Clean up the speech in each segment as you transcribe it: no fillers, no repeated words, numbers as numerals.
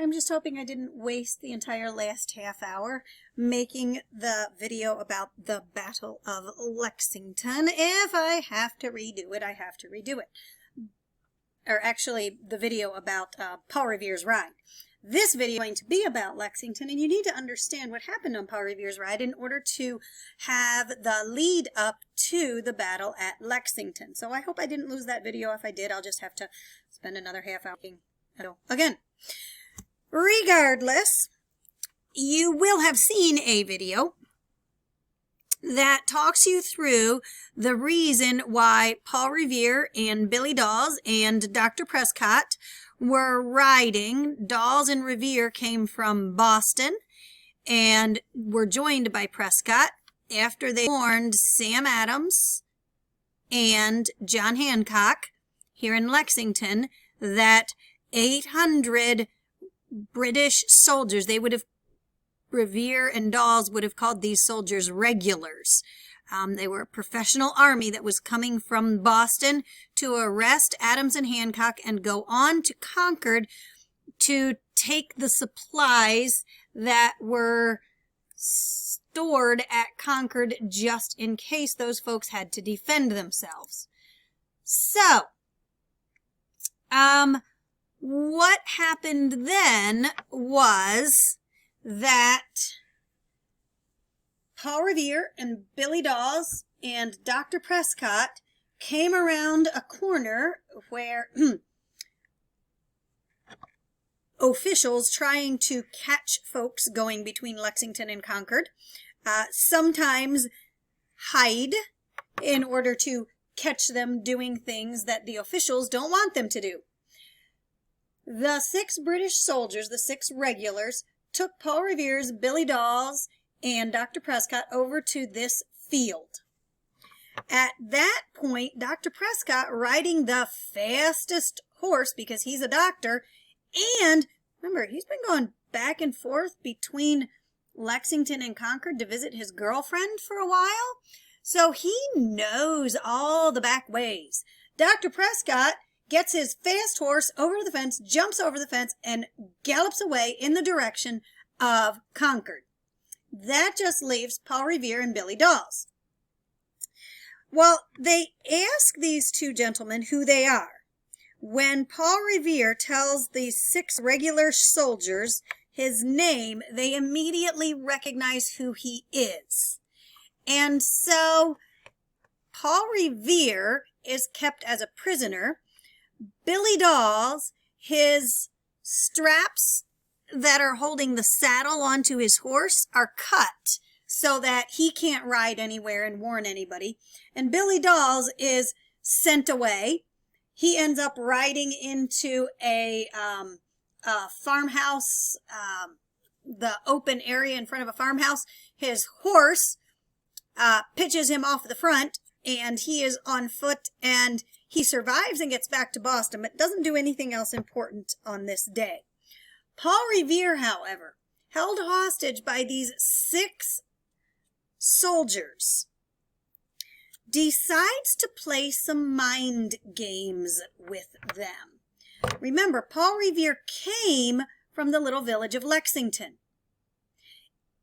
I'm just hoping I didn't waste the entire last half hour making the video about the Battle of Lexington. If I have to redo it, I have to redo it. Or actually, the video about Paul Revere's ride. This video is going to be about Lexington, and you need to understand what happened on Paul Revere's ride in order to have the lead up to the battle at Lexington. So I hope I didn't lose that video. If I did, I'll just have to spend another half hour again. Regardless, you will have seen a video that talks you through the reason why Paul Revere and Billy Dawes and Dr. Prescott were riding. Dawes and Revere came from Boston and were joined by Prescott after they warned Sam Adams and John Hancock here in Lexington that 800 British soldiers, Revere and Dawes would have called these soldiers regulars. They were a professional army that was coming from Boston to arrest Adams and Hancock and go on to Concord to take the supplies that were stored at Concord just in case those folks had to defend themselves. So, what happened then was that Paul Revere and Billy Dawes and Dr. Prescott came around a corner where officials trying to catch folks going between Lexington and Concord sometimes hide in order to catch them doing things that the officials don't want them to do. The 6 British soldiers, the 6 regulars, took Paul Revere's, Billy Dawes, and Dr. Prescott over to this field. At that point, Dr. Prescott, riding the fastest horse because he's a doctor, and remember, he's been going back and forth between Lexington and Concord to visit his girlfriend for a while, so he knows all the back ways. Dr. Prescott gets his fast horse over the fence, jumps over the fence, and gallops away in the direction of Concord. That just leaves Paul Revere and Billy Dawes. Well, they ask these 2 gentlemen who they are. When Paul Revere tells these 6 regular soldiers his name, they immediately recognize who he is. And so Paul Revere is kept as a prisoner. Billy Dawes, his straps that are holding the saddle onto his horse are cut so that he can't ride anywhere and warn anybody. And Billy Dawes is sent away. He ends up riding into a farmhouse, the open area in front of a farmhouse. His horse pitches him off the front, and he is on foot, and he survives and gets back to Boston, but doesn't do anything else important on this day. Paul Revere, however, held hostage by these 6 soldiers, decides to play some mind games with them. Remember, Paul Revere came from the little village of Lexington.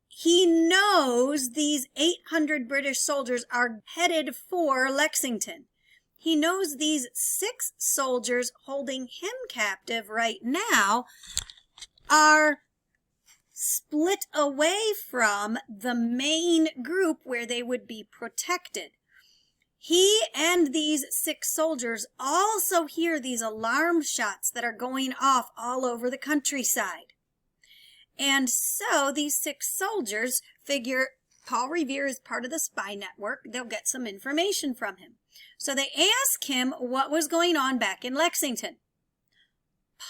He knows these 800 British soldiers are headed for Lexington. He knows these 6 soldiers holding him captive right now are split away from the main group where they would be protected. He and these 6 soldiers also hear these alarm shots that are going off all over the countryside. And so these 6 soldiers figure Paul Revere is part of the spy network. They'll get some information from him. So they ask him what was going on back in Lexington.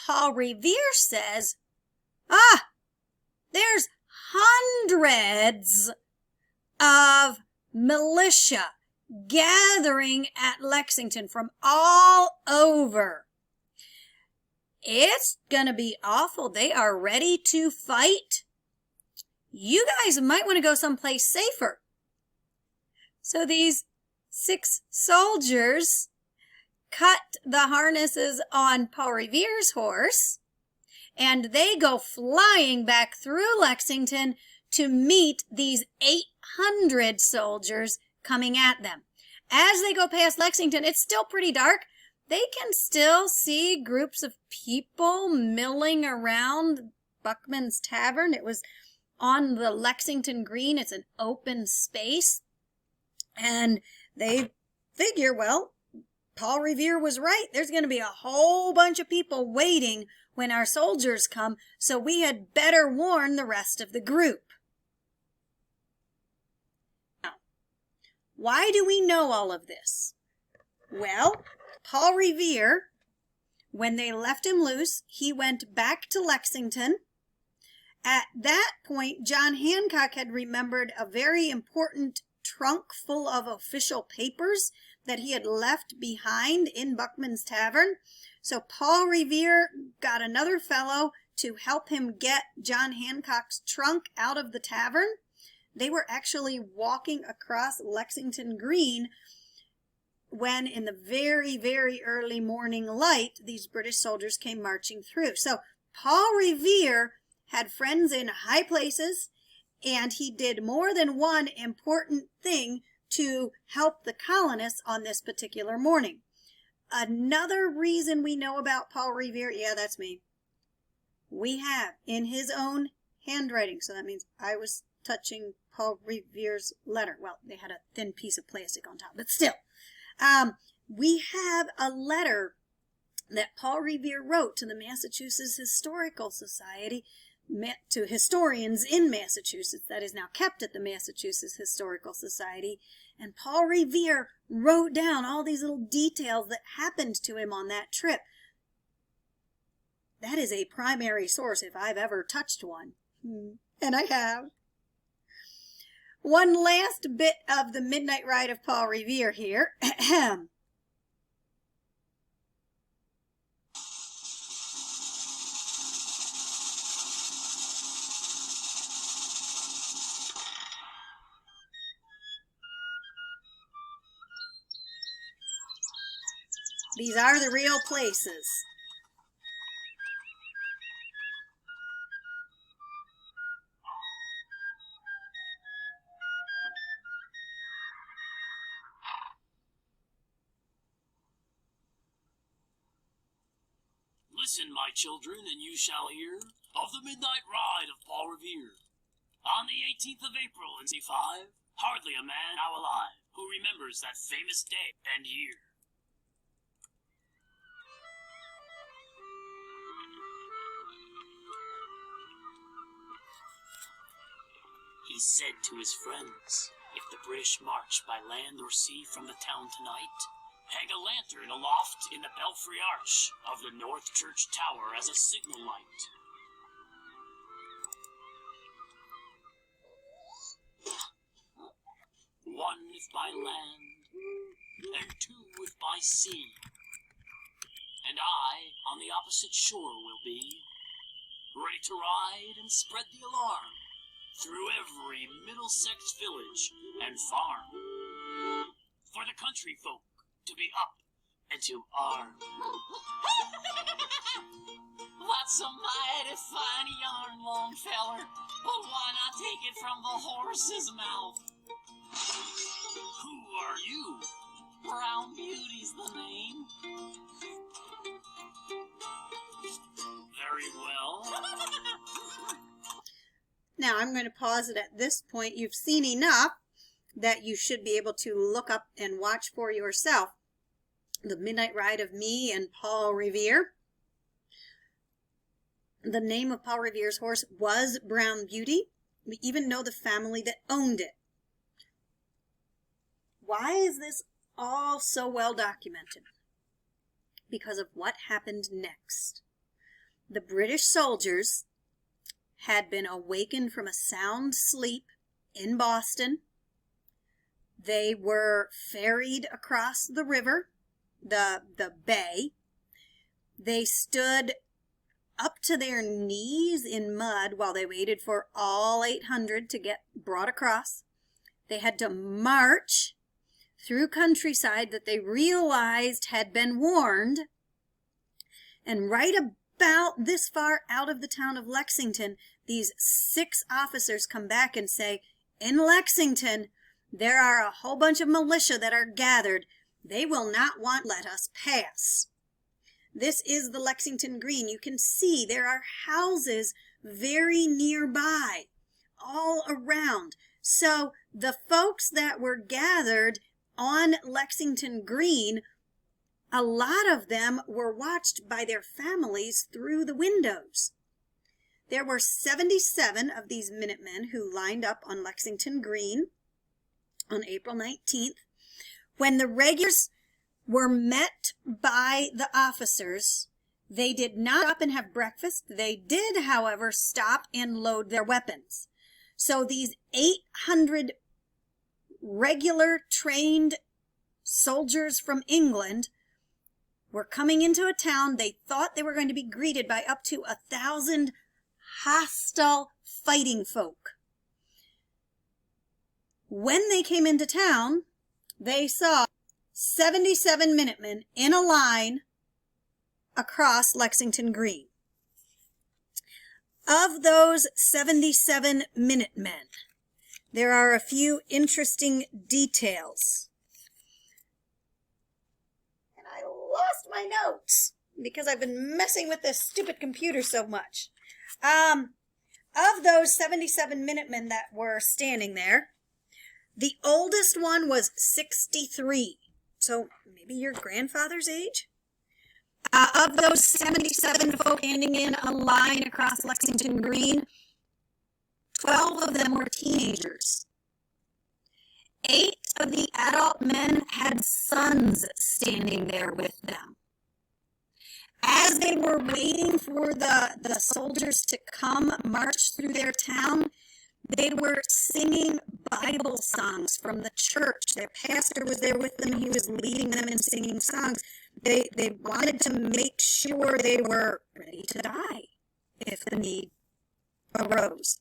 Paul Revere says, there's hundreds of militia gathering at Lexington from all over. It's gonna be awful. They are ready to fight. You guys might want to go someplace safer. So these 6 soldiers cut the harnesses on Paul Revere's horse and they go flying back through Lexington to meet these 800 soldiers coming at them. As they go past Lexington, it's still pretty dark. They can still see groups of people milling around Buckman's Tavern. It was on the Lexington Green. It's an open space. And they figure, well, Paul Revere was right. There's going to be a whole bunch of people waiting when our soldiers come, so we had better warn the rest of the group. Now, why do we know all of this? Well, Paul Revere, when they left him loose, he went back to Lexington. At that point, John Hancock had remembered a very important trunk full of official papers that he had left behind in Buckman's Tavern. So Paul Revere got another fellow to help him get John Hancock's trunk out of the tavern. They were actually walking across Lexington Green when in the very, very early morning light, these British soldiers came marching through. So Paul Revere had friends in high places, and he did more than one important thing to help the colonists on this particular morning. Another reason we know about Paul Revere, yeah, that's me, we have in his own handwriting, so that means I was touching Paul Revere's letter. Well, they had a thin piece of plastic on top, but still. We have a letter that Paul Revere wrote to the Massachusetts Historical Society, to historians in Massachusetts, that is now kept at the Massachusetts Historical Society. And Paul Revere wrote down all these little details that happened to him on that trip. That is a primary source if I've ever touched one. And I have. One last bit of the midnight ride of Paul Revere here. These are the real places. Listen, my children, and you shall hear of the midnight ride of Paul Revere. On the 18th of April in 1905, hardly a man now alive who remembers that famous day and year. He said to his friends, if the British march by land or sea from the town tonight, hang a lantern aloft in the belfry arch of the North Church Tower as a signal light. One if by land, and two if by sea, and I on the opposite shore will be, ready to ride and spread the alarm through every Middlesex village and farm, for the country folk to be up and to arm. That's a mighty fine yarn, long feller, but why not take it from the horse's mouth? Who are you? Brown Beauty's the name. Very well. Now, I'm going to pause it at this point. You've seen enough that you should be able to look up and watch for yourself the midnight ride of me and Paul Revere. The name of Paul Revere's horse was Brown Beauty. We even know the family that owned it. Why is this all so well documented? Because of what happened next. The British soldiers had been awakened from a sound sleep in Boston. They were ferried across the river, the bay. They stood up to their knees in mud while they waited for all 800 to get brought across. They had to march through countryside that they realized had been warned. And right about this far out of the town of Lexington, these 6 officers come back and say, in Lexington, there are a whole bunch of militia that are gathered. They will not want to let us pass. This is the Lexington Green. You can see there are houses very nearby, all around. So the folks that were gathered on Lexington Green, a lot of them were watched by their families through the windows. There were 77 of these Minutemen who lined up on Lexington Green on April 19th. When the regulars were met by the officers, they did not stop and have breakfast. They did, however, stop and load their weapons. So these 800 regular trained soldiers from England were coming into a town. They thought they were going to be greeted by up to 1,000 hostile fighting folk. When they came into town, they saw 77 Minutemen in a line across Lexington Green. Of those 77 Minutemen, there are a few interesting details. And I lost my notes because I've been messing with this stupid computer so much. Of those 77 Minutemen that were standing there, the oldest one was 63. So maybe your grandfather's age? Of those 77 folk standing in a line across Lexington Green, 12 of them were teenagers. 8 of the adult men had sons standing there with them. As they were waiting for the soldiers to come march through their town, they were singing Bible songs from the church. Their pastor was there with them. He was leading them in singing songs. They wanted to make sure they were ready to die if the need arose.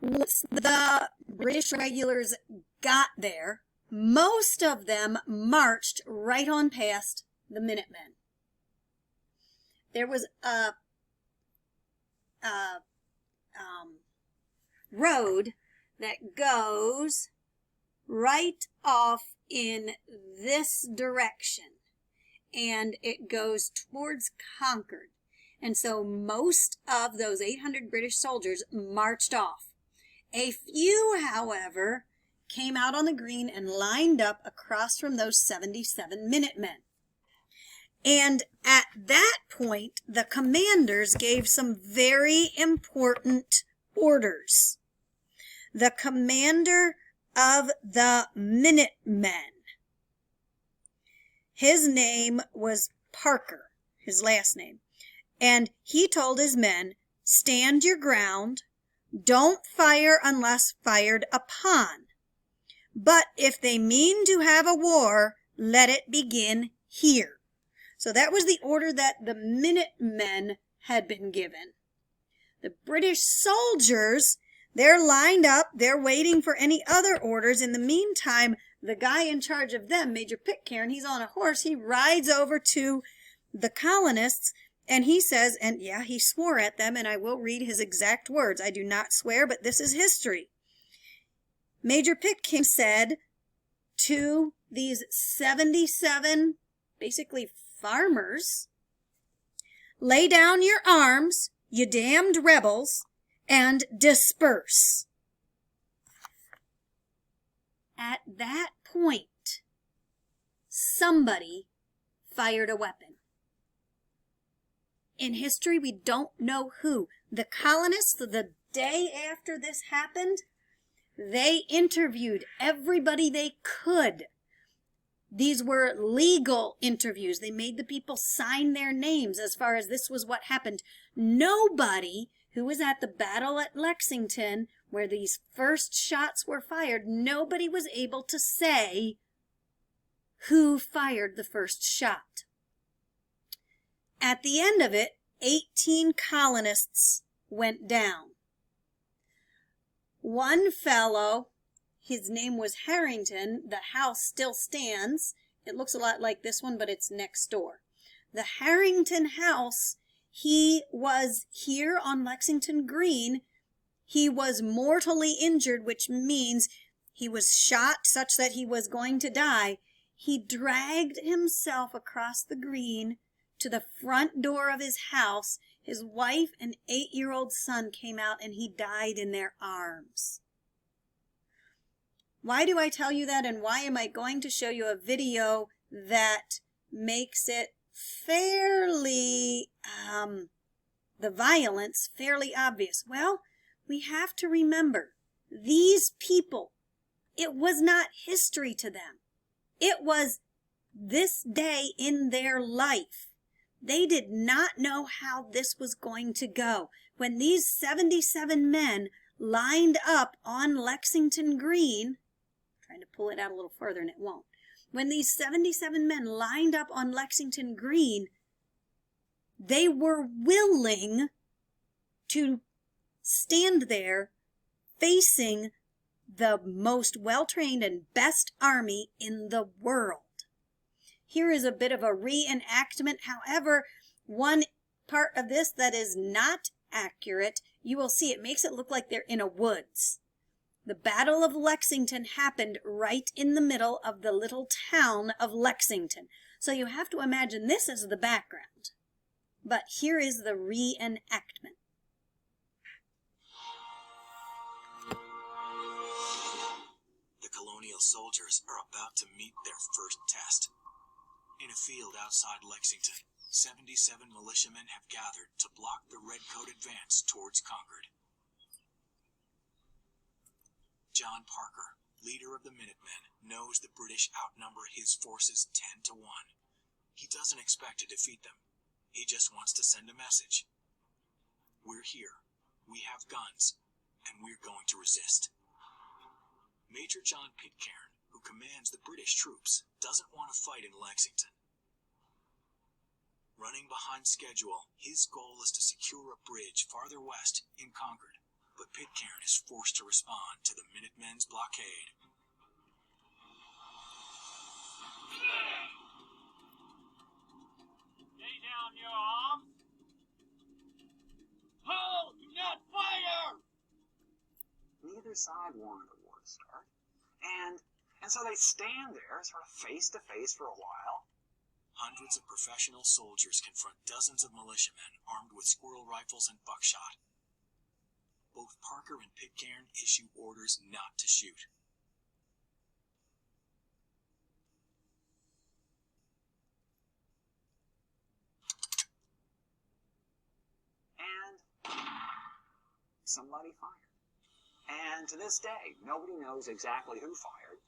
Once the British regulars got there, most of them marched right on past the Minutemen. There was a road that goes right off in this direction, and it goes towards Concord. And so most of those 800 British soldiers marched off. A few, however, came out on the green and lined up across from those 77 Minutemen. And at that point, the commanders gave some very important orders. The commander of the Minutemen, his name was Parker, his last name, and he told his men, stand your ground, don't fire unless fired upon, but if they mean to have a war, let it begin here. So that was the order that the Minutemen had been given. The British soldiers, they're lined up, they're waiting for any other orders. In the meantime, the guy in charge of them, Major Pitcairn, he's on a horse, he rides over to the colonists, and he says, and yeah, he swore at them, and I will read his exact words. I do not swear, but this is history. Major Pitcairn said to these 77, basically farmers, lay down your arms, you damned rebels, and disperse. At that point, somebody fired a weapon. In history, we don't know who. The colonists, the day after this happened, they interviewed everybody they could. These were legal interviews. They made the people sign their names as far as this was what happened. Nobody who was at the battle at Lexington, where these first shots were fired, nobody was able to say who fired the first shot. At the end of it, 18 colonists went down. One fellow, his name was Harrington. The house still stands. It looks a lot like this one, but it's next door. The Harrington house, he was here on Lexington Green. He was mortally injured, which means he was shot such that he was going to die. He dragged himself across the green to the front door of his house. His wife and 8-year-old son came out, and he died in their arms. Why do I tell you that, and why am I going to show you a video that makes it fairly, the violence fairly obvious? Well, we have to remember, these people, it was not history to them. It was this day in their life. They did not know how this was going to go. When these 77 men lined up on Lexington Green, I'm trying to pull it out a little further and it won't. When these 77 men lined up on Lexington Green, they were willing to stand there facing the most well-trained and best army in the world. Here is a bit of a reenactment. However, one part of this that is not accurate, you will see it makes it look like they're in a woods. The Battle of Lexington happened right in the middle of the little town of Lexington. So you have to imagine this as the background. But here is the reenactment. The colonial soldiers are about to meet their first test. In a field outside Lexington, 77 militiamen have gathered to block the redcoat advance towards Concord. John Parker, leader of the Minutemen, knows the British outnumber his forces 10 to 1. He doesn't expect to defeat them. He just wants to send a message. We're here. We have guns, and we're going to resist. Major John Pitcairn, who commands the British troops, doesn't want to fight in Lexington. Running behind schedule, his goal is to secure a bridge farther west in Concord, but Pitcairn is forced to respond to the Minutemen's blockade. Lay down your arms. Hold! Do not fire! Neither side wanted a war to start. And so they stand there sort of face to face for a while. Hundreds of professional soldiers confront dozens of militiamen armed with squirrel rifles and buckshot. Both Parker and Pitcairn issue orders not to shoot. And somebody fired. And to this day, nobody knows exactly who fired.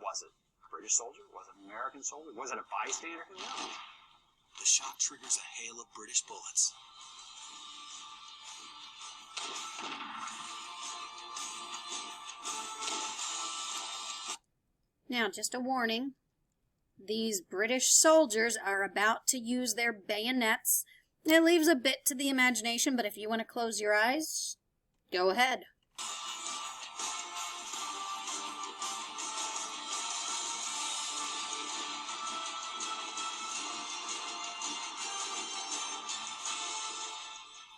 Was it a British soldier? Was it an American soldier? Was it a bystander? Who knows? The shot triggers a hail of British bullets. Now, just a warning. These British soldiers are about to use their bayonets. It leaves a bit to the imagination, but if you want to close your eyes, go ahead.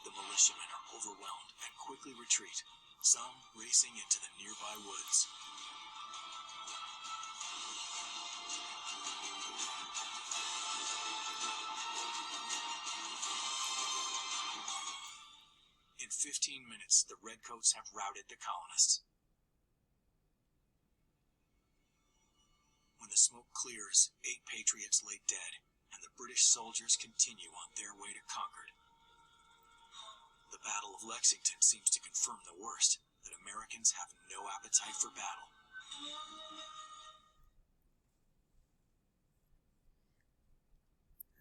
The militiamen are overwhelmed and quickly retreat, some racing into the nearby woods. In 15 minutes, the redcoats have routed the colonists. When the smoke clears, 8 patriots lay dead, and the British soldiers continue on their way to Concord. The Battle of Lexington seems to confirm the worst, that Americans have no appetite for battle.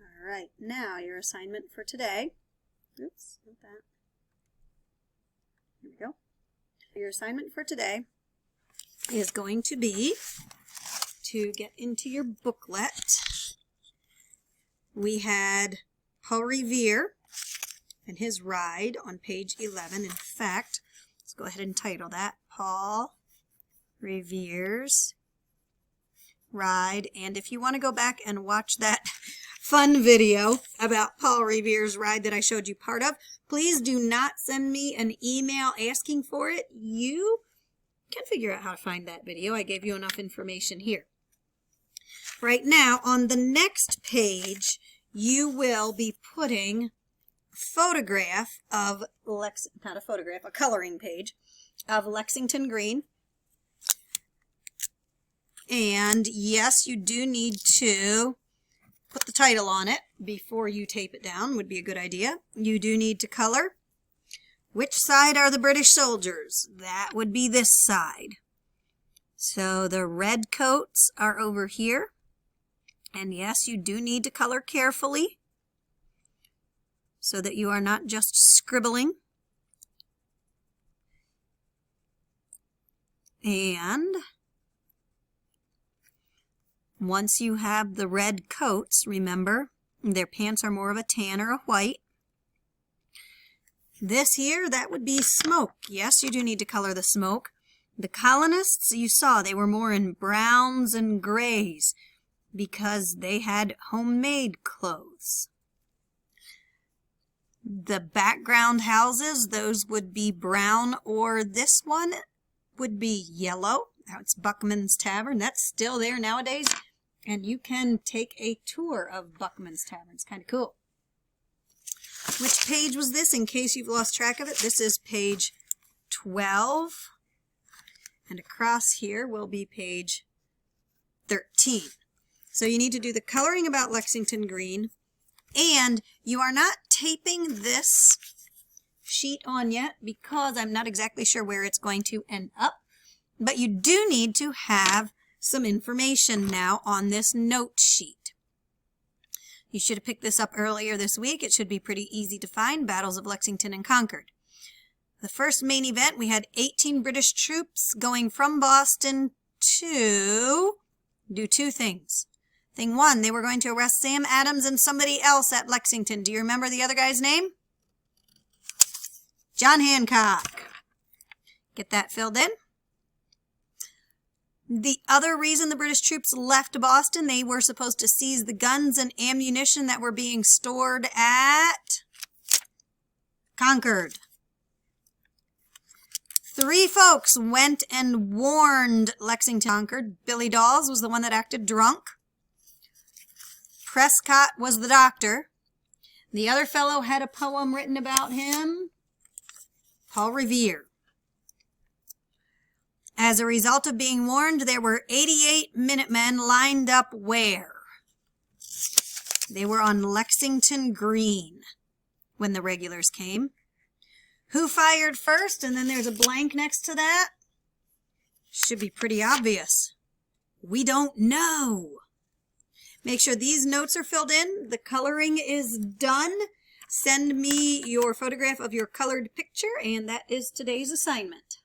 All right, now your assignment for today. Oops, not that. Here we go. Your assignment for today is going to be to get into your booklet. We had Paul Revere and his ride on page 11. In fact, let's go ahead and title that Paul Revere's Ride. And if you want to go back and watch that fun video about Paul Revere's ride that I showed you part of. Please do not send me an email asking for it. You can figure out how to find that video. I gave you enough information here. Right now, on the next page, you will be putting a photograph of a coloring page of Lexington green. And yes, you do need to put the title on it before you tape it down, would be a good idea. You do need to color. Which side are the British soldiers? That would be this side. So the red coats are over here. And yes, you do need to color carefully so that you are not just scribbling. And once you have the red coats, remember, their pants are more of a tan or a white. This here, that would be smoke. Yes, you do need to color the smoke. The colonists, you saw, they were more in browns and grays because they had homemade clothes. The background houses, those would be brown, or this one would be yellow. That's Buckman's Tavern. That's still there nowadays. And you can take a tour of Buckman's Tavern. It's kind of cool. Which page was this, in case you've lost track of it? This is page 12. And across here will be page 13. So you need to do the coloring about Lexington green. And you are not taping this sheet on yet because I'm not exactly sure where it's going to end up. But you do need to have some information now on this note sheet. You should have picked this up earlier this week. It should be pretty easy to find. Battles of Lexington and Concord. The first main event, we had 18 British troops going from Boston to do two things. Thing one, they were going to arrest Sam Adams and somebody else at Lexington. Do you remember the other guy's name? John Hancock. Get that filled in. The other reason the British troops left Boston, they were supposed to seize the guns and ammunition that were being stored at Concord. 3 folks went and warned Lexington Concord. Billy Dawes was the one that acted drunk. Prescott was the doctor. The other fellow had a poem written about him. Paul Revere. As a result of being warned, there were 88 Minutemen lined up where? They were on Lexington Green when the regulars came. Who fired first? And then there's a blank next to that. Should be pretty obvious. We don't know. Make sure these notes are filled in. The coloring is done. Send me your photograph of your colored picture, and that is today's assignment.